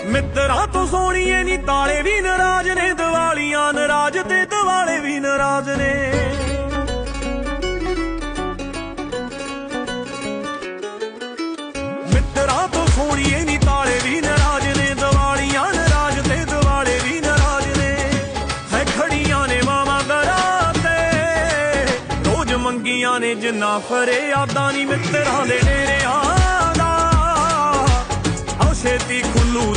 ਮਿੱਤਰਾਂ ਤੋਂ ਸੋਹਣੀਏ ਨੀ ਤਾਲੇ ਵੀ ਨਾਰਾਜ਼ ਨੇ, ਦੀਵਾਲੀਆਂ ਨਾਰਾਜ਼ ਤੇ ਦਿਵਾਲੇ ਵੀ ਨਾਰਾਜ਼ ਨੇ। ਮਿੱਤਰਾਂ ਤੋਂ ਸੋਹਣੀਏ ਨੀ ਤਾਲੇ ਵੀ ਨਾਰਾਜ਼ ਨੇ, ਦੀਵਾਲੀਆਂ ਨਾਰਾਜ਼ ਤੇ ਦਿਵਾਲੇ ਵੀ ਨਾਰਾਜ਼ ਨੇ। ਹੈ ਖੜੀਆਂ ਨੇ ਮਾਵਾਂ ਦਰਾਂ ਤੇ, ਰੋਜ਼ ਮੰਗੀਆਂ ਨੇ ਜਿੰਨਾ ਫਰਿਆਦਾਂ ਨੀ ਮਿੱਤਰਾਂ ਦੇ ਡੇਰਿਆਂ ਦਾ। ਆਓ ਛੇਤੀ ਖੁੱਲੂ